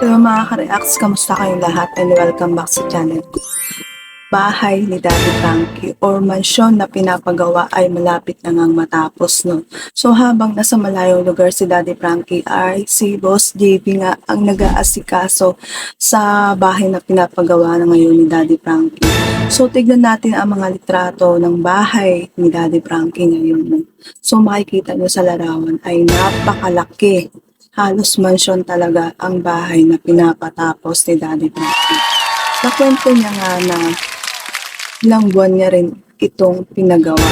Hello mga ka-reacts, kamusta kayong lahat and welcome back sa channel ko. Bahay ni Daddy Frankie or mansyon na pinapagawa ay malapit na ngang matapos, no? So habang nasa malayong lugar si Daddy Frankie ay si Boss JB nga ang nag-aasikaso sa bahay na pinapagawa na ngayon ni Daddy Frankie. So tignan natin ang mga litrato ng bahay ni Daddy Frankie ngayon, no? So makikita nyo sa larawan ay napakalaki. Halos mansyon talaga ang bahay na pinapatapos ni Daddy Frankie. Nakwento niya nga na ilang buwan niya rin itong pinagawa.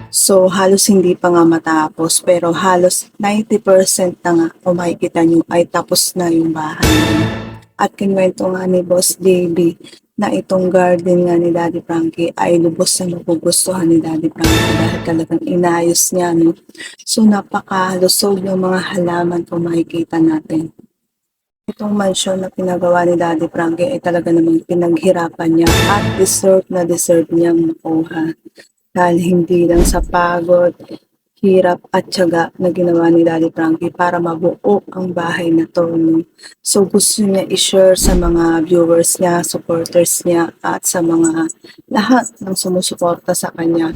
So, halos hindi pa nga matapos, pero halos 90% na nga, o makikita niyo, ay tapos na yung bahay niya. At kinwento nga ni Boss JB na itong garden nga ni Daddy Frankie ay lubos na magugustuhan ni Daddy Frankie dahil talagang inayos niya, no? So, napakalusog ng mga halaman kung makikita natin. Itong mansyon na pinagawa ni Daddy Frankie ay talaga namang pinaghirapan niya at deserve niyang makuha. Dahil hindi lang sa pagod, hirap at tiyaga na ginawa ni Daddy Frankie para mabuo ang bahay na to, no? So gusto niya i-share sa mga viewers niya, supporters niya at sa mga lahat ng sumusuporta sa kanya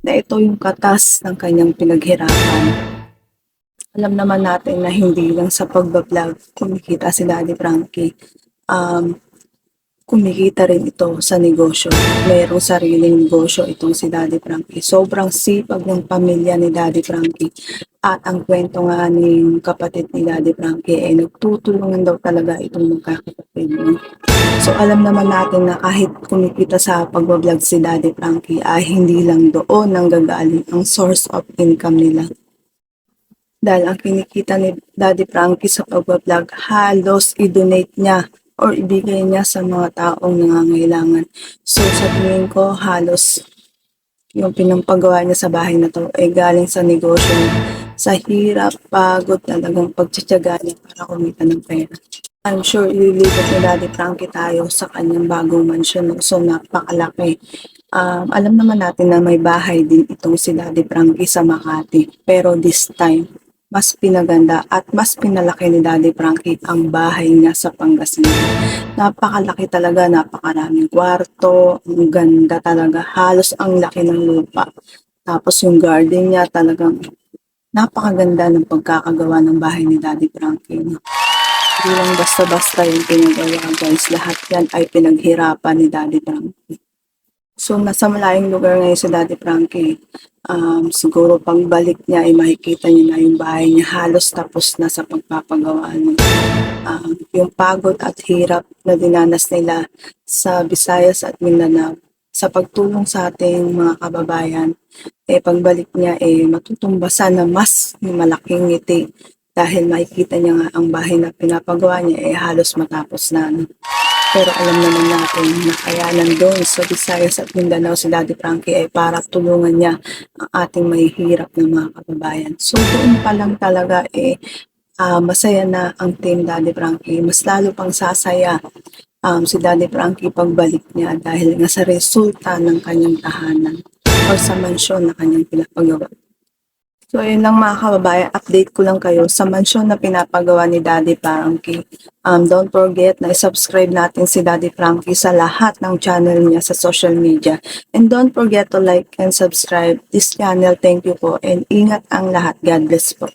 na ito yung katas ng kanyang pinaghirapan. Alam naman natin na hindi lang sa pagbablog kumikita si Daddy Frankie. Kumikita rin ito sa negosyo. Mayroong sariling negosyo itong si Daddy Frankie. Sobrang sipag ng pamilya ni Daddy Frankie. At ang kwento nga ng kapatid ni Daddy Frankie ay nagtutulungan daw talaga itong magkakapatid. So alam naman natin na kahit kumikita sa pagbablog si Daddy Frankie ay hindi lang doon nanggagaling ang source of income nila. Dahil ang kinikita ni Daddy Frankie sa pagbablog, halos i-donate niya or ibigay niya sa mga taong nangangailangan. So sa tingin ko, halos yung pinampagawa niya sa bahay na to ay galing sa negosyo, sa hirap, pagod, talagang pagtsatsaga niya para kumita ng pera. I'm sure ililipat ni Daddy Frankie tayo sa kanyang bagong mansyon. So napakalaki. Alam naman natin na may bahay din itong si Daddy Frankie sa Makati. Pero this time, mas pinaganda at mas pinalaki ni Daddy Frankie ang bahay niya sa Pangasinan. Napakalaki talaga, napakaraming kwarto, ang ganda talaga, halos ang laki ng lupa. Tapos yung garden niya talagang napakaganda ng pagkakagawa ng bahay ni Daddy Frankie. Hindi lang basta-basta yung pinagawa, guys. Lahat yan ay pinaghirapan ni Daddy Frankie. So, nasa malayong lugar ngayon si Daddy Frankie. Siguro pagbalik niya ay makikita niya na yung bahay niya halos tapos na sa pagpapagawa niya. Yung pagod at hirap na dinanas nila sa Visayas at Mindanao sa pagtulong sa ating mga kababayan, pagbalik niya matutumbasan na mas malaking ngiti dahil makikita niya nga ang bahay na pinapagawa niya halos matapos na. Pero alam naman natin na kaya nandun sa Visayas at Mindanao si Daddy Frankie ay para tulungan niya ang ating mahihirap ng mga kababayan. So doon pa lang talaga masaya na ang team Daddy Frankie. Mas lalo pang sasaya si Daddy Frankie pagbalik niya dahil nga sa resulta ng kanyang tahanan or sa mansyon na kanyang pinapagawa. So, ayun lang mga kababayan, update ko lang kayo sa mansyon na pinapagawa ni Daddy Frankie. Don't forget na i-subscribe natin si Daddy Frankie sa lahat ng channel niya sa social media. And don't forget to like and subscribe this channel. Thank you po and ingat ang lahat. God bless po.